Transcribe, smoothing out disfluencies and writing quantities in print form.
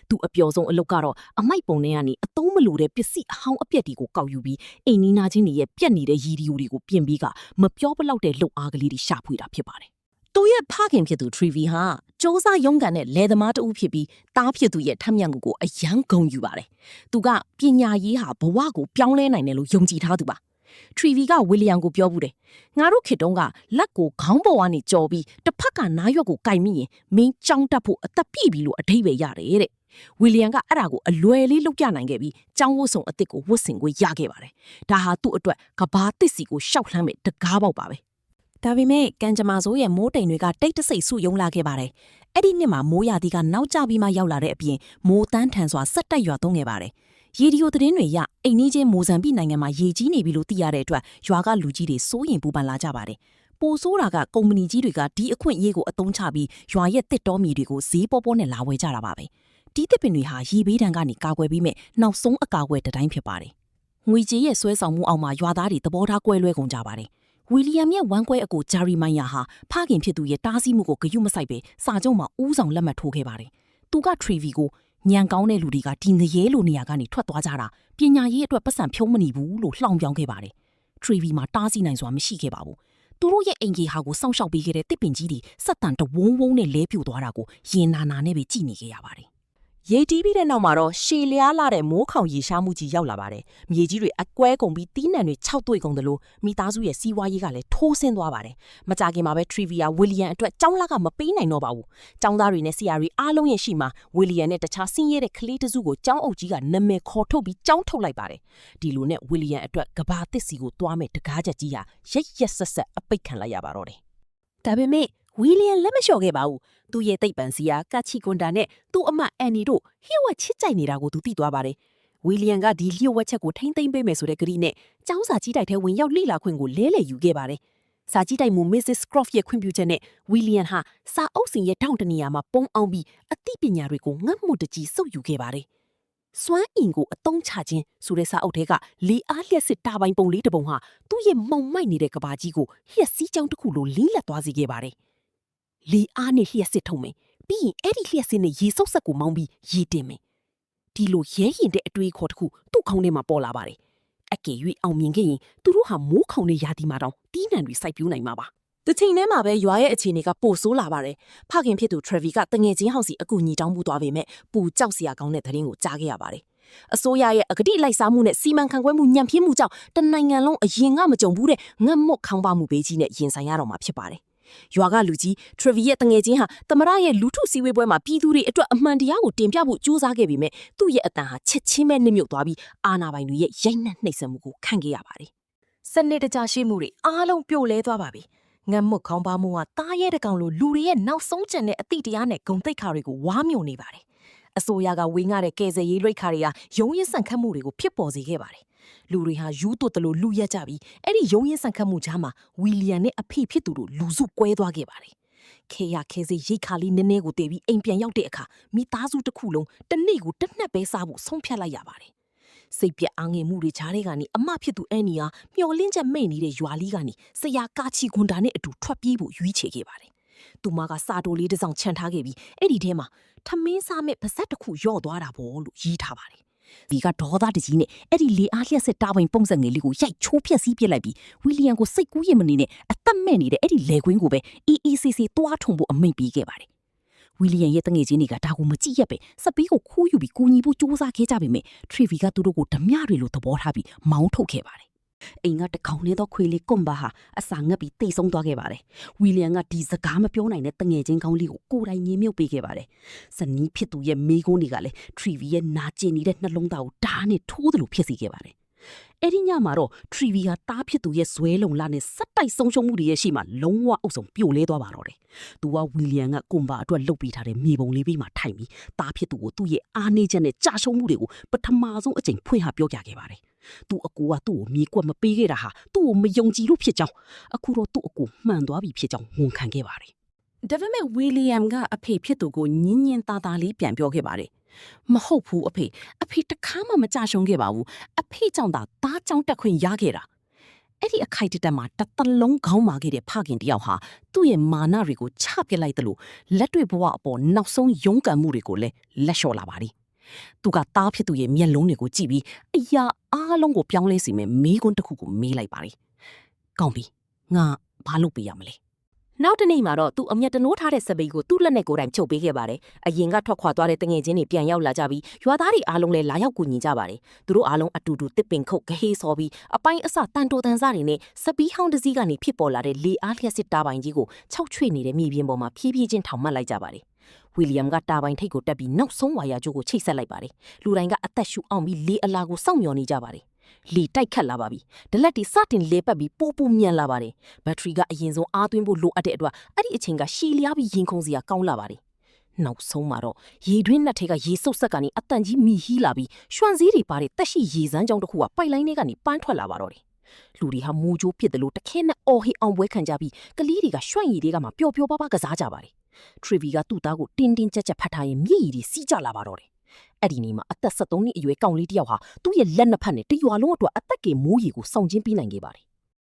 သူအပျော်ဆုံးအလုပ်ကတော့အမိုက်ပုံထဲကနေအသုံးမလိုတဲ့ပစ္စည်းအဟောင်းအပျက်တွေကိုကောက်ယူပြီးအိမ်နီးနားချင်းတွေရဲ့ပြက်နေတဲ့ရီဒီယိုတွေကိုပြင်ပြီးကမပြောပလောက်တဲ့လှုပ်အားကလေးတွေရှာဖွေတာဖြစ်ပါတယ်။သူရဲ့ဖခင်ဖြစ်သူ Trivy ဟာစ조사ရုံးကန်တဲ့လယ်သမားတဦးဖြစ်ပြီးတားဖြစ်သူရဲ့ထက်မြက်မှုကိုအယံဂုဏ်ယူပါတယ်။သူကပညာရေးဟာဘဝကိုပြောင်းလဲနိုင်တယ်လို့ယုံကြည်ထားသူပါ။ Trivy ကဝီလီယံကိုပြောဘူးတယ်။ငါတို့ခေတ်တုန်းကလက်ကိုခေါင်းပေါ်ကနေကြော်ပြီးတစ်ဖက်ကနားရွက်ကိုကိုင်မိရင်မင်းကြောင်းတက်ဖို့အသက်ပြည့်ပြီလို့အဓိပ္ပာယ်ရတယ်တဲ့။ဝီလီယံကအဲ့ဒါကိုအလွယ်လေးလုပ်ပြနိုင်ခဲ့ပြီးចောင်းဝတ်စုံအစ်စ်ကိုဝတ်ဆင်ခွင့်ရခဲ့ပါတယ်။ဒါဟာသူ့အတွက်ကဘာသစ်စီကိုရှောက်လှမ်းမဲ့တကားပေါက်ပါပဲ။ဒါပေမဲ့ကန်ဂျမာဆိုးရဲ့မိုးတိမ်တွေကတိတ်တဆိတ်ဆုယုံလာခဲ့ပါတယ်။အဲ့ဒီနှစ်မှာမိုးရာသီကနောက်ကျပြီးမှရောက်လာတဲ့အပြင်မိုးတန်းထန်စွာဆက်တက်ရွာသွန်းခဲ့ပါတယ်။ရေဒီယိုသတင်းတွေရအိမ်နီးချင်းမိုဇမ်ဘိနိုင်ငံမှာရေကြီးနေပြီလို့သိရတဲ့အတွက်ရွာကလူကြီးတွေစိုးရင်ပူပန်လာကြပါတယ်။ပိုဆိုးတာကကုမ္ပဏီကြီးတွေကဒီအခွင့်အရေးကိုအသုံးချပြီးရွာရဲ့တစ်တော်မီတွေကိုဈေးပေါပေါနဲ့လာဝယ်ကြတာပါပဲ။ဒီတစ်ပင်တွေဟာရေဘေးဒဏ်ကနေကာကွယ်ပြီးမဲ့နောက်ဆုံးအကာအကွယ်တိုင်းဖြစ်ပါတယ်။ငွေကြေးရဲ့ဆွဲဆောင်မှုအောက်မှာရွာသားတွေသဘောထားကွဲလွဲကုန်ကြပါတယ်။ဝီလီယံရဲ့ဝမ်းကွဲအကိုဂျာရီမိုင်ယာဟာဖခင်ဖြစ်သူရဲ့တားဆီးမှုကိုဂရုမစိုက်ပဲစာချုပ်မှာဦးဆောင်လက်မှတ်ထိုးခဲ့ပါတယ်။သူက Trivy ကိုညံကောင်းတဲ့လူတွေကဒီငရဲလိုနေရာကနေထွက်သွားကြတာပညာရေးအတွက်ပတ်စံဖြုံးမနေဘူးလို့လှောင်ပြောင်းခဲ့ပါတယ်။ Trivy မှာတားဆီးနိုင်စွာမရှိခဲ့ပါဘူး။သူတို့ရဲ့အင်ဂျီဟာကိုစောင့်ရှောက်ပေးခဲ့တဲ့တစ်ပင်ကြီးတွေစက်တန်တဝုန်းဝုန်းနဲ့လဲပြိုသွားတာကိုရင်နာနာနဲ့ပဲကြည့်နေခဲ့ရပါတယ်။ရေတီးပြီးတဲ့နောက်မှာတော့ရှည်လျားလာတဲ့မိုးခေါင်ရေရှားမှုကြီးရောက်လာပါတယ်။မြေကြီးတွေအကွဲကုန်ပြီးတီးနှံတွေခြောက်သွေ့ကုန်တယ်လို့မိသားစုရဲ့စီးပွားရေးကလည်းထိုးဆင်းသွားပါတယ်။မကြခင်မှာပဲ Trivia ဝီလီယံအတွက်ကျောင်းလာကမပေးနိုင်တော့ပါဘူး။ကျောင်းသားတွေနဲ့ဆရာတွေအားလုံးရဲ့ရှိမှာဝီလီယံနဲ့တခြားဆင်းရဲတဲ့ကလေးတစုကိုကျောင်းအုပ်ကြီးကနာမည်ခေါ်ထုတ်ပြီးကျောင်းထုတ်လိုက်ပါတယ်။ဒီလိုနဲ့ဝီလီယံအတွက်ကဘာသစ်စီကိုသွားမဲ့တကားချက်ကြီးဟာရက်ဆက်အပိတ်ခံလိုက်ရပါတော့တယ်။ဒါပေမဲ့ဝီလီယံလက်မလျှော့ခဲ့ပါဘူး။သူ့ရဲ့သိပ္ပံစီယာကချီကွန်တာနဲ့သူ့အမအန်နီတို့ဟိဝက်ချစ်ကြိုက်နေတာကိုသူသိသွားပါတယ်။ဝီလီယံကဒီလျှို့ဝှက်ချက်ကိုထိမ့်သိမ်းပေးမယ်ဆိုတဲ့ကတိနဲ့ကျောင်းစာကြီးတိုက်ထဲဝင်ရောက်လေ့လာခွင့်ကိုလဲလှယ်ယူခဲ့ပါတယ်။စာကြီးတိုက်မှု Mrs. Croft ရဲ့ခွင့်ပြုချက်နဲ့ဝီလီယံဟာစာအုပ်စင်ရဲ့ထောင့်တနေရာမှာပုံအောင်ပြီးအသိပညာတွေကိုငတ်မှုတကြီးစုပ်ယူခဲ့ပါတယ်။စွမ်းအင်ကိုအသုံးချခြင်းဆိုတဲ့စာအုပ်ထဲကလေအားလျှက်စစ်တာပိုင်ပုံလေးတစ်ပုံဟာသူ့ရဲ့မှုံမိုက်နေတဲ့ကဘာကြီးကိုလျှက်စီးကြောင်းတစ်ခုလိုလင်းလက်သွားစေခဲ့ပါတယ်။လေအားနဲ့လျှက်စစ်ထုံမယ်ပြီးရင်အဲ့ဒီလျှက်စစ်နဲ့ရေစုပ်ဆက်ကိုမောင်းပြီးရေတင်မယ်ဒီလိုရဲရင်တဲ့အတွေးခေါ်တစ်ခုသူ့ခေါင်းထဲမှာပေါ်လာပါတယ်အကယ်၍အောင်မြင်ခဲ့ရင်သူတို့ဟာမိုးခေါင်တဲ့ရာသီမှာတောင်တီးနှံတွေစိုက်ပျိုးနိုင်မှာပါတစ်ချိန်တည်းမှာပဲရွာရဲ့အခြေအနေကပိုဆိုးလာပါတယ်ဖခင်ဖြစ်သူ Trivy ကတငယ်ချင်းဟောက်စီအကူညီတောင်းပူသွားပေမဲ့ပူကြောက်စရာကောင်းတဲ့သတင်းကိုကြားခဲ့ရပါတယ်အစိုးရရဲ့အကတိလိုက်စားမှုနဲ့စီမံခန့်ခွဲမှုညံ့ဖျင်းမှုကြောင့်တနိုင်ငံလုံးအရင်ကမကြုံဘူးတဲ့ငတ်မွတ်ခေါင်းပါမှုဘေးကြီးနဲ့ရင်ဆိုင်ရတော့မှာဖြစ်ပါတယ်ရွာကလူကြီး Trivy ရဲ့တငယ်ချင်းဟာသမရရဲ့လူထုစည်းဝေးပွဲမှာပြည်သူတွေအတွက်အမှန်တရားကိုတင်ပြဖို့ကြိုးစားခဲ့ပေမဲ့သူ့ရဲ့အတန်ဟာချက်ချင်းပဲနှိမ့်မြုပ်သွားပြီးအာဏာပိုင်တွေရဲ့ရိုက်နှက်နှိပ်စက်မှုကိုခံခဲ့ရပါတယ်။စနစ်တကျရှိမှုတွေအားလုံးပြိုလဲသွားပါပြီ။ငတ်မွတ်ခေါင်းပါမှုဟာတားရဲတကောင်လိုလူတွေရဲ့နောက်ဆုံးကျန်တဲ့အသည့်တရားနဲ့ဂုဏ်သိက္ခာတွေကိုဝါမြို့နေပါတယ်။အစိုးရကဝေငှတဲ့ကယ်ဆယ်ရေးရိတ်ခါတွေကရုံးရင်းဆန့်ခတ်မှုတွေကိုဖြစ်ပေါ်စေခဲ့ပါတယ်။လူတွေဟာယူးသွတ်တယ်လို့လူရက်ကြပြီးအဲ့ဒီရုံးရင်းဆန့်ခတ်မှုကြားမှာဝီလီယံနဲ့အဖေဖြစ်သူတို့လူစုကွဲသွားခဲ့ပါတယ်။ခေရခဲစေရိတ်ခါလေးနည်းနည်းကိုတည်ပြီးအိမ်ပြန်ရောက်တဲ့အခါမိသားစုတစ်ခုလုံးတနေ့ကိုတစ်နှက်ပဲစားဖို့ဆုံးဖြတ်လိုက်ရပါတယ်။စိတ်ပြက်အားငယ်မှုတွေကြားထဲကနေအမဖြစ်သူအန်နီဟာမျော်လင့်ချက်မဲ့နေတဲ့ရွာလေးကနေဆရာကာချီကွန်တာနဲ့အတူထွက်ပြေးဖို့ရွေးချယ်ခဲ့ပါတယ်။သူမကစာတိုလေးတစ်စောင်ချန်ထားခဲ့ပြီးအဲ့ဒီထဲမှာထမင်းစားမဲ့ပါဇက်တစ်ခုယော့သွားတာပေါ့လို့ရေးထားပါတယ်ဒီကဒေါသတကြီးနဲ့အဲ့ဒီလေအားလျှက်စစ်တာပိုင်ပုံစံငယ်လေးကိုရိုက်ချိုးဖျက်ဆီးပစ်လိုက်ပြီးဝီလီယံကိုစိတ်ကူးရင်မနေနဲ့အသက်မဲ့နေတဲ့အဲ့ဒီလေကွင်းကိုပဲ EECC တွားထုံဖို့အမိန့်ပေးခဲ့ပါတယ်ဝီလီယံရဲ့တငယ်ချင်းတွေကဒါကိုမကြည့်ရက်ပဲစပီးကိုခိုးယူပြီးကူညီဖို့စူးစမ်းခဲ့ကြပေမဲ့ Trivy ကသူတို့ကိုဓမြတွေလိုသဘောထားပြီးမောင်းထုတ်ခဲ့ပါတယ်အိမ်ကတကောင်နဲ့တော့ခွေလေးကွန်ဘာဟာအစာငတ်ပြီးတိတ်ဆုံးသွားခဲ့ပါတယ်။ဝီလီယံကဒီစကားမပြောနိုင်တဲ့တငယ်ချင်းကောင်းလေးကိုကိုယ်တိုင်မြေမြုပ်ပေးခဲ့ပါတယ်။ဇနီးဖြစ်သူရဲ့မိကုန်းတွေကလည်း Trivy ရဲ့နာကျင်နေတဲ့နှလုံးသားကိုဓာတ်နဲ့ထိုးသလိုဖြစ်စေခဲ့ပါတယ်။အဲ့ဒီညမှာတော့ Trivy ဟာတားဖြစ်သူရဲ့ဇွဲလုံလာနဲ့စက်တိုက်ဆုံးရှုံးမှုတွေရဲ့ရှိမှလုံးဝအုပ်ဆုံးပြိုလဲသွားပါတော့တယ်။သူကဝီလီယံကကွန်ဘာအတွက်လှုပ်ပေးထားတဲ့မြေပုံလေးပြီးမှထိုင်ပြီးတားဖြစ်သူကိုသူ့ရဲ့အားနေချက်နဲ့ကြာရှုံးမှုတွေကိုပထမဆုံးအကြိမ်ဖွင့်ဟပြောပြခဲ့ပါတယ်။သူ့အကူကသူ့ကိုမြေကွက်မပေးခဲ့တာဟာသူ့ကိုမယုံကြည်လို့ဖြစ်ကြောင်းအခုတော့သူ့အကူမှန်သွားပြီဖြစ်ကြောင်းဝန်ခံခဲ့ပါတယ်။ဒါပေမဲ့ဝီလီယံကအဖေဖြစ်သူကိုညင်ညင်သားသားလေးပြန်ပြောခဲ့ပါတယ်။မဟုတ်ဘူးအဖေတခါမှမကြရှုံးခဲ့ပါဘူး။အဖေကြောင့်သားကြောင့်တက်ခွင့်ရခဲ့တာ အဲ့ဒီအခိုက်အတန့်မှာတစ်သလုံးခေါင်းမာခဲ့တဲ့ဖခင်တယောက်ဟာသူ့ရဲ့မာနတွေကိုချပစ်လိုက်တယ်လို့လက်တွေ့ဘဝအပေါ်နောက်ဆုံးရုန်းကန်မှုတွေကိုလည်းလက်လျှော့လာပါသည်သူကသားဖြစ်သူရဲ့မျက်လုံးတွေကိုကြည့်ပြီးအရာအားလုံးကိုပြောင်းလဲစေမယ်မေးခွန်းတစ်ခုကိုမေးလိုက်ပါသည်ကောင်းပြီငါဘာလုပ်ပေးရမလဲနောက်တနေ့မှာတော့သူအမျက်တနိုးထားတဲ့စပိတ်ကိုသူ့လက်နဲ့ကိုယ်တိုင်ချုပ်ပေးခဲ့ပါတယ်။အရင်ကထွက်ခွာသွားတဲ့တငယ်ချင်းတွေပြန်ရောက်လာကြပြီးရွာသားတွေအားလုံးလည်းလာရောက်ကူညီကြပါတယ်။သူတို့အားလုံးအတူတူတစ်ပင်ခုတ်ဂဟေးဆော်ပြီးအပိုင်းအစတန်တိုတန်စားတွေနဲ့စပီးဟောင်းတစ်စီးကနေဖြစ်ပေါ်လာတဲ့လေအားလျှက်စစ်တာပိုင်ကြီးကိုခြောက်ချွေနေတဲ့မြေပြင်ပေါ်မှာဖြည်းဖြည်းချင်းထောင်မှတ်လိုက်ကြပါတယ်။ဝီလီယမ်ကတာပိုင်ထိတ်ကိုတက်ပြီးနောက်ဆုံးဝါယာကျိုးကိုချိတ်ဆက်လိုက်ပါတယ်။လူတိုင်းကအသက်ရှူအောင်ပြီးလေအလာကိုစောင့်မျှော်နေကြပါတယ်။လီတိုက်ခတ်လာပါပြီ။ဒလက်တီစတင်လေပတ်ပြီးပို့မြန်လာပါတယ်။ဘက်ထရီကအရင်ဆုံးအားသွင်းဖို့လိုအပ်တဲ့အတွက်အဲ့ဒီအချိန်ကရှီလျားပြီးရင်ခုန်စရာကောင်းလာပါတယ်။နောက်ဆုံးမှာတော့ရေတွင်းနဲ့ထဲကရေစုပ်ဆက်ကနေအတန်ကြီးမီဟီးလာပြီးရွှန်စည်းတွေပါတဲ့တက်ရှိရေစမ်းကြောင်းတစ်ခုကပိုက်လိုင်းထဲကနေပန်းထွက်လာပါတော့တယ်။လူတွေဟာမူဂျိုးဖြစ်တယ်လို့တခဲနဲ့အော်ဟစ်အောင်ပွဲခံကြပြီးကလေးတွေကရွှန့်ရည်တွေကမှပျော်ပျော်ပါးပါးကစားကြပါတယ်။ထရီဗီကသူ့သားကိုတင်းတင်းကြပ်ကြပ်ဖတ်ထားရင်မြည်ရည်တွေစီးကြလာပါတော့တယ်။အဲ့ဒီနေ့မှာအသက်73နှစ်အရွယ်ကောင်လေးတစ်ယောက်ဟာသူ့ရဲ့လက်နှစ်ဖက်နဲ့တရွာလုံးအတွက်အသက်ကမိုးရီကိုစောင့်ချင်းပြီးနိုင်ခဲ့ပါတယ်